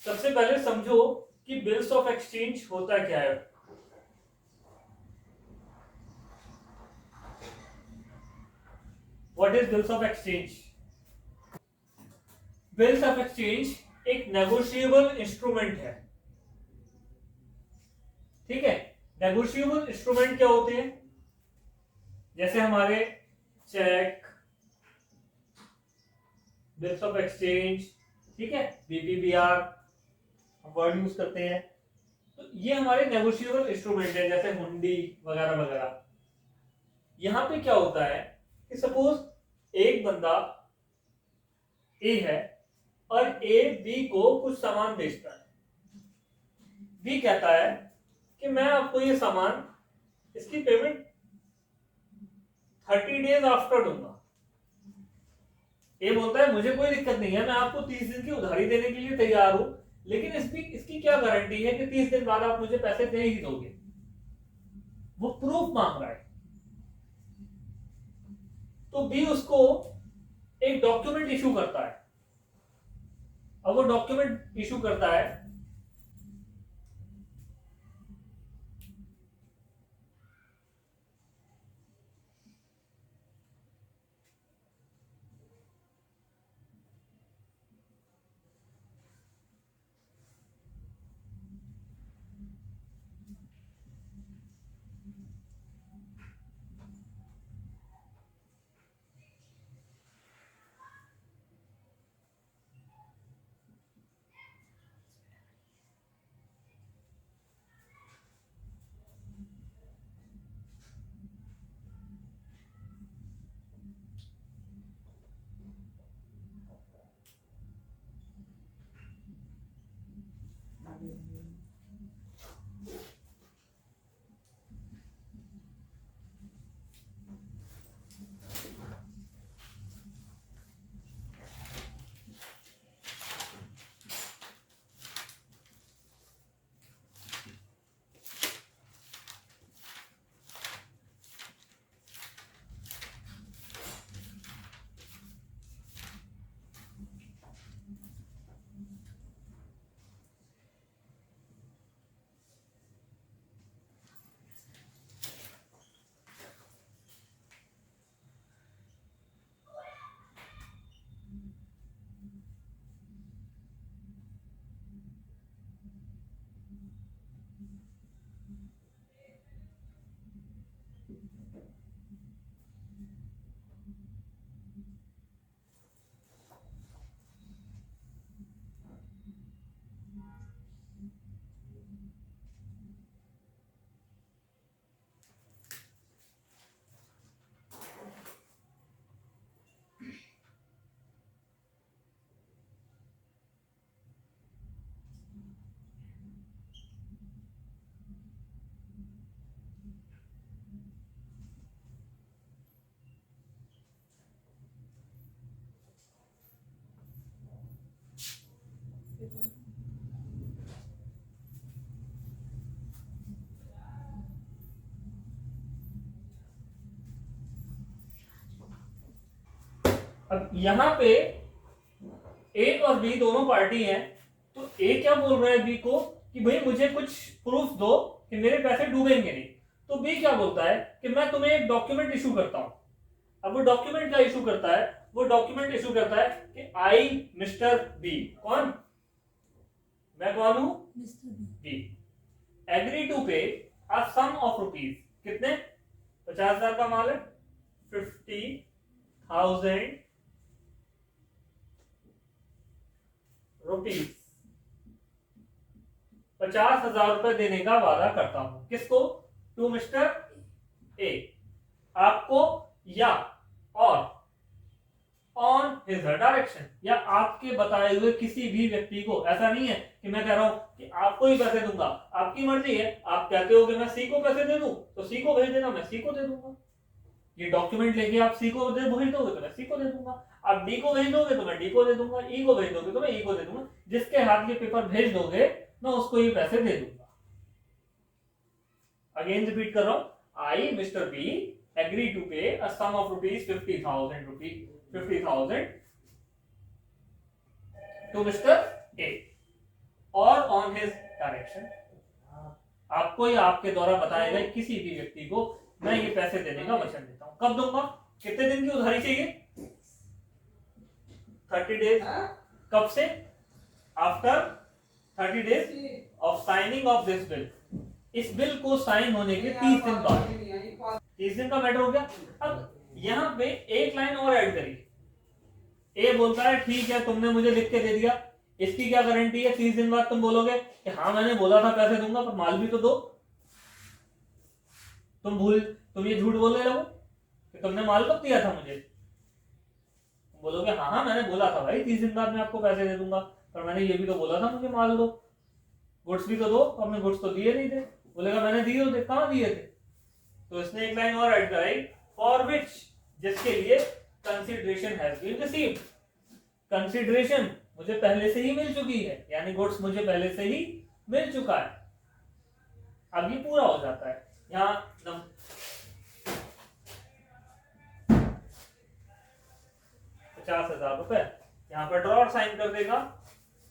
सबसे पहले समझो कि बिल्स ऑफ एक्सचेंज होता क्या है। What is bills of exchange? Bills of exchange एक नेगोशिएबल इंस्ट्रूमेंट है। ठीक है, नेगोशिएबल इंस्ट्रूमेंट क्या होते हैं? जैसे हमारे चेक, बिल्स ऑफ एक्सचेंज, ठीक है, बीपीबीआर वर्ड यूज करते हैं। तो ये हमारे नेगोशिएबल इंस्ट्रूमेंट है, जैसे हुंडी वगैरह वगैरह। यहां पे क्या होता है कि सपोज एक बंदा ए है और ए बी को कुछ सामान बेचता है। बी कहता है कि मैं आपको ये सामान, इसकी पेमेंट 30 डेज आफ्टर दूंगा। ए बोलता है मुझे कोई दिक्कत नहीं है, मैं आपको 30 दिन की उधारी देने के लिए तैयार हूं, लेकिन इसकी क्या गारंटी है कि 30 दिन बाद आप मुझे पैसे दे ही दोगे? वो प्रूफ मांग रहा है। तो बी उसको एक डॉक्यूमेंट इशू करता है। अब वो डॉक्यूमेंट इशू करता है, अब यहां पे ए और बी दोनों पार्टी हैं। तो ए क्या बोल रहा है बी को कि भाई मुझे कुछ प्रूफ दो कि मेरे पैसे डूबेंगे नहीं। तो बी क्या बोलता है कि मैं तुम्हें एक डॉक्यूमेंट इशू करता हूं। अब वो डॉक्यूमेंट क्या इशू करता है? वो डॉक्यूमेंट इशू करता है कि आई मिस्टर बी, कौन? मैं कौन हूं? Mister B B agree to pay a sum of rupees. कितने? 50,000 का माल है, 50,000 रुपीज, 50,000 रुपए देने का वादा करता हूं। किसको? टू मिस्टर ए, आपको, या और ऑन हिज डायरेक्शन, या आपके बताए हुए किसी भी व्यक्ति को। ऐसा नहीं है कि मैं कह रहा हूं कि आपको ही पैसे दूंगा, आपकी मर्जी है। आप कहते हो कि मैं सी को पैसे दे दूं तो सी को भेज देना, मैं सी को दे दूंगा। ये डॉक्यूमेंट लेके आप सी को भेज दोगे तो मैं सी को दे दूंगा। आप डी को भेज दोगे तो मैं डी को दे दूंगा, ई को भेज दोगे तो मैं ई को दे दूंगा। जिसके हाथ ये पेपर भेज दोगे मैं उसको ये पैसे दे दूंगा। अगेन रिपीट कर रहा हूं, I mister B agree to pay a sum of rupees 50,000 to mister A. और ऑन हिज डायरेक्शन, आपको या आपके द्वारा बताए गए किसी भी व्यक्ति को मैं ये पैसे देने का वचन देता हूं। कब दूंगा? कितने दिन की उधारी चाहिए? 30 डेज। कब से? After 30 days of signing off this bill. इस बिल को साइन होने के 30 दिन बाद। 30 दिन का मैटर हो गया। अब यहां पे एक लाइन और ऐड करिए। ए बोलता है ठीक है तुमने मुझे लिख के दे दिया, इसकी क्या गारंटी है 30 दिन बाद तुम बोलोगे कि हाँ मैंने बोला था पैसे दूंगा, पर माल भी तो दो। तुम ये झूठ बोलने लगो कि तुमने माल कब दिया था मुझे। तुम बोलोगे हाँ हाँ मैंने बोला था भाई 30 दिन बाद मैं आपको पैसे दे दूंगा, पर मैंने ये भी तो बोला था मुझे माल दो, गुड्स भी तो दो, हमने गुड्स तो दिए नहीं थे। बोलेगा मैंने दिए होते, कहाँ दिए थे? तो इसने एक लाइन और ऐड कराई, फॉर विच, जिसके लिए consideration has been received. Consideration मुझे पहले से ही मिल चुकी है, यानी गुड्स मुझे पहले से ही मिल चुका है। अब ये पूरा हो जाता है। यहाँ 50,000 रुपए, यहाँ पे ड्रॉर साइन कर देगा,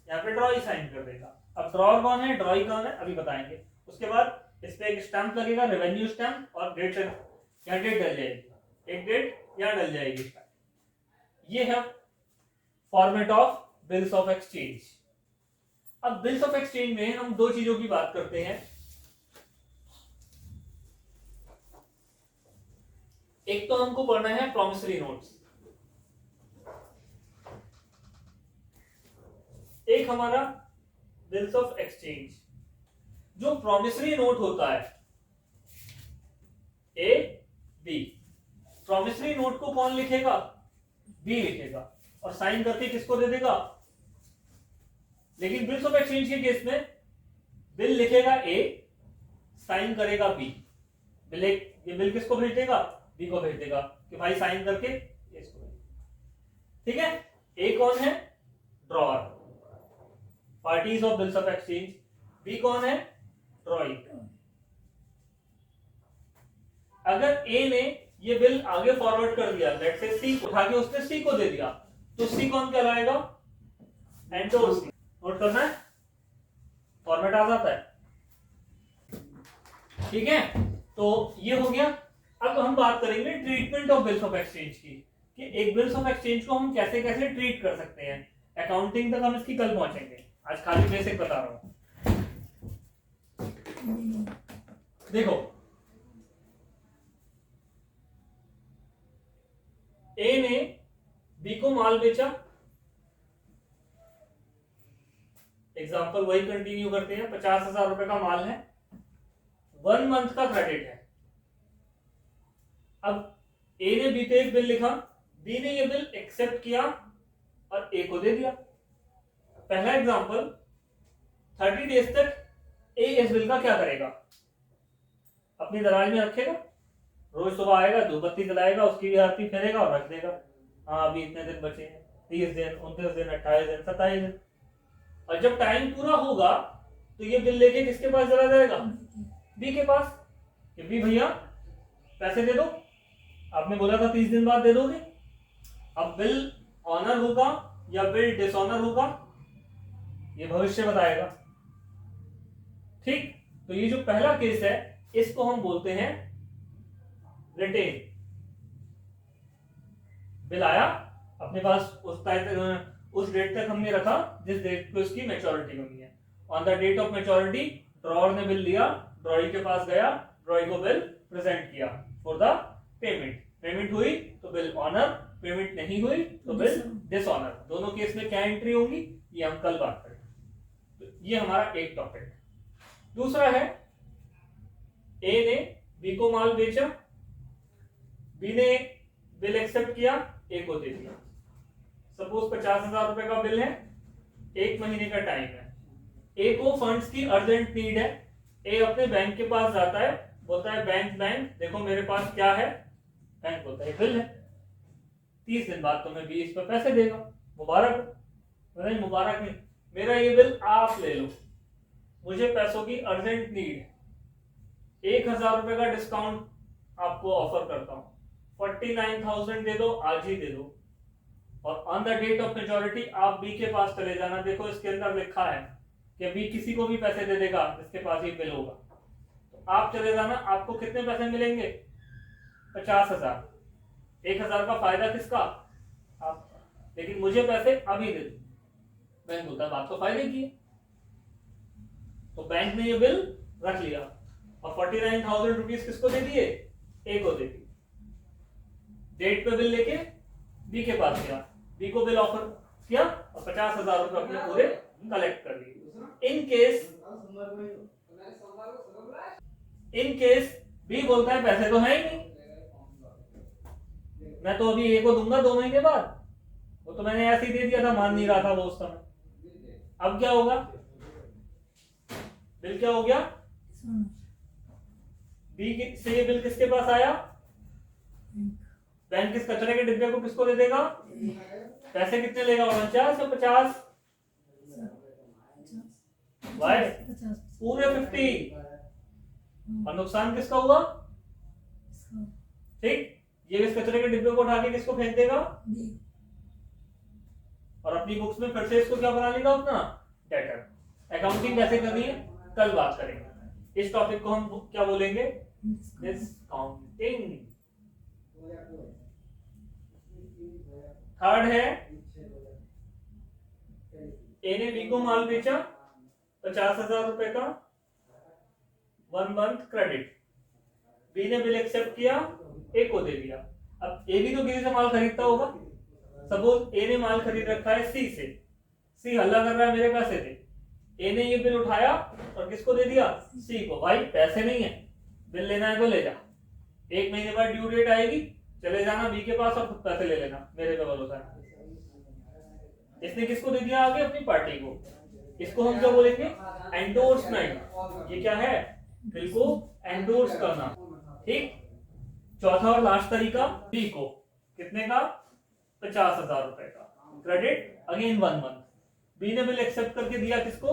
यहाँ पे ड्रॉई साइन कर देगा। अब ड्रॉर कौन है, ड्रॉई कौन है, अभी बताएंगे। उसके बाद इस पे एक स्टैंप लगेगा, रेवेन्यू स्टैंप, और डेट, यहाँ डेट डल जाएगी, एक डेट यहाँ डल जाएगी। ये है format of bills of exchange. अब बिल्स ऑफ एक्सचेंज में हम दो चीजों की बात करते हैं। एक तो हमको पढ़ना है प्रॉमिसरी नोट्स, एक हमारा बिल्स ऑफ एक्सचेंज। जो प्रॉमिसरी नोट होता है ए बी, प्रॉमिसरी नोट को कौन लिखेगा? बी लिखेगा, और साइन करके किसको दे देगा? लेकिन बिल्स ऑफ एक्सचेंज के केस में बिल लिखेगा ए, साइन करेगा बी। ये बिल किसको भेज देगा? बी को भेज देगा कि भाई साइन करके इसको भेज। ठीक है। ए कौन है? Drawer, parties of bills of exchange. B कौन है? ड्रॉई। अगर ए ने ये बिल आगे फॉरवर्ड कर दिया, लेट्स से सी, उठा के उसने सी को दे दिया, तो सी कौन कहलाएगा? एंडोर्स। नोट करना है, फॉर्मेट आ जाता है। ठीक है, तो ये हो गया। अब हम बात करेंगे treatment of bills of exchange की, कि एक बिल्स ऑफ एक्सचेंज को हम कैसे कैसे ट्रीट कर सकते हैं। अकाउंटिंग तक हम इसकी कल पहुंचेंगे, आज खाली बेसिक बता रहा हूं। देखो, ए ने बी को माल बेचा, एग्जाम्पल वही कंटिन्यू करते हैं। 50,000 रुपए का माल है, 1 मंथ का क्रेडिट है। अब ए ने बी पे एक बिल लिखा, बी ने ये बिल एक्सेप्ट किया और ए को दे दिया। पहला एग्जाम्पल, 30 डेज तक ए इस बिल का क्या करेगा? अपनी दराज में रखेगा, रोज सुबह आएगा, धूप बत्ती जलाएगा, उसकी भी आरती फेरेगा और रख देगा। हाँ अभी इतने दिन बचे हैं, 30 दिन, 29 दिन, 28 दिन, 27 दिन। और जब टाइम पूरा होगा तो ये बिल लेके किसके पास चला जाएगा? बी के पास, कि बी भैया पैसे दे दो, आपने बोला था 30 दिन बाद दे दोगे। अब बिल ऑनर होगा या बिल डिसऑनर होगा, ये भविष्य बताएगा। ठीक, तो ये जो पहला केस है इसको हम बोलते हैं रिटेन। बिल आया अपने पास, उस डेट तक हमने रखा जिस डेट पे उसकी मैच्योरिटी होनी है। On the date of maturity drawer ने बिल लिया, ड्रॉई के पास गया, ड्रॉई को बिल प्रेजेंट किया फॉर द पेमेंट। पेमेंट हुई तो बिल ऑनर, पेमेंट नहीं हुई तो बिल डिसऑनर। दोनों केस में क्या एंट्री होगी ये हम कल बात करेंगे। तो ये हमारा एक टॉपिक। दूसरा है, ए ने बी को माल बेचा, बी ने बिल एक्सेप्ट किया, ए को दे दिया। सपोज 50,000 रुपए का बिल है, 1 महीने का टाइम है। ए को फंड्स की अर्जेंट नीड है। ए अपने बैंक के पास जाता है, बोलता है बैंक देखो मेरे पास क्या है। बैंक बोलता है बिल है, 30 दिन बाद तुम्हें 20 पे पैसे देगा, मुबारक। नहीं मुबारक नहीं, मेरा ये बिल आप ले लो, मुझे पैसों की अर्जेंट नीड है। 1,000 रुपए का डिस्काउंट आपको ऑफर करता हूं, 49,000 दे दो, आज ही दे दो। और on the date of maturity आप बी के पास चले जाना, देखो इसके अंदर लिखा है कि बी किसी को भी पैसे दे देगा जिसके पास ये बिल होगा, तो आप चले जाना, आपको कितने पैसे मिलेंगे? 50,000। 1,000 का फायदा किसका? आप, लेकिन मुझे पैसे अभी दे दो। बैंक बोलता है बात तो फायदे की है, तो बैंक ने ये बिल रख लिया और 49,000 रुपीज किसको दे दिए? ए को दे दिए। डेट पे बिल लेके बी के पास गया, बी को बिल ऑफर किया और 50,000 रुपए अपने पूरे कलेक्ट कर लिए। इन केस बी बोलता है पैसे तो है ही नहीं, मैं तो अभी ए को दूंगा 2 महीने बाद, वो तो मैंने ऐसे ही दे दिया था, मान नहीं रहा था वो उस समय। अब क्या होगा? बिल क्या हो गया? बी से ये बिल किसके पास आया? बैंक इस कचरे के डिब्बे को किसको दे देगा? पैसे कितने लेगा? 49 या 50? वाई पूरे 50। और नुकसान किसका हुआ? ठीक, ये इस कचरे के डिब्बे को उठा के किसको फेंक देगा? और अपनी बुक्स में फिर से इसको क्या बना लेगा? अपना डेटर। अकाउंटिंग कैसे करनी है कल बात करेंगे। इस टॉपिक को हम क्या बोलेंगे? डिस्काउंटिंग। थर्ड है, ए ने बी को माल बेचा 50,000 रुपए का, 1 मंथ क्रेडिट। बी ने बिल एक्सेप्ट किया, ए को दे दिया। अब ए भी तो किसी से माल खरीदता होगा। सपोज ए ने माल खरीद रखा है सी से, सी हल्ला कर रहा है मेरे पैसे दे, ए ने ये बिल उठाया और किसको दे दिया? सी को। भाई पैसे नहीं है, बिल लेना है तो ले जा, 1 महीने बाद ड्यू डेट आएगी, चले जाना बी के पास और खुद पैसे ले लेना, मेरे पे भरोसा है। इसने किसको दे दिया? आगे अपनी पार्टी को। इसको हम क्या बोलेंगे? एंडोर्समेंट। ये क्या है? बिल को एंडोर्स करना। ठीक। चौथा और लास्ट तरीका, बी को कितने का? 50,000 रुपए का क्रेडिट, अगेन 1 मंथ। बी ने बिल एक्सेप्ट करके दिया किसको?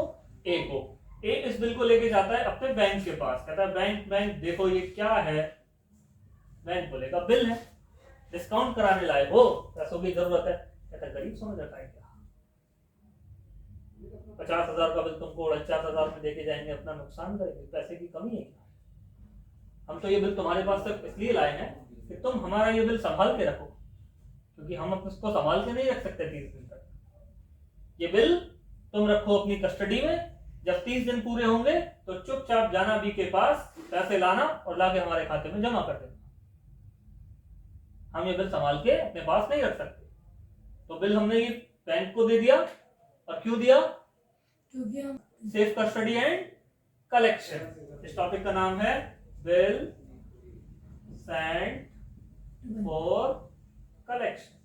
ए को। ए इस बिल को लेके जाता है अपने बैंक के पास, कहता है बैंक देखो ये क्या है। बैंक बोलेगा बिल है, डिस्काउंट कराने लाए हो, पैसों की जरूरत है। कहता है गरीब समझ रखा है क्या? 50,000 का बिल तुमको 49,000 में देके जाएंगे, अपना नुकसान करेंगे, पैसे की कमी है क्या? हम तो ये बिल तुम्हारे पास तक इसलिए लाए हैं कि तुम हमारा ये बिल संभाल के रखो, क्योंकि हम इसको संभाल के नहीं रख सकते 30 दिन तक। ये बिल तुम रखो अपनी कस्टडी में, जब 30 दिन पूरे होंगे तो चुपचाप जाना बी के पास, पैसे लाना और लाके हमारे खाते में जमा कर देना। हम ये बिल संभाल के अपने पास नहीं रख सकते। तो बिल हमने ये बैंक को दे दिया, और क्यों दिया? Safe custody and collection. इस टॉपिक का नाम है बिल सेंड फॉर कलेक्शन।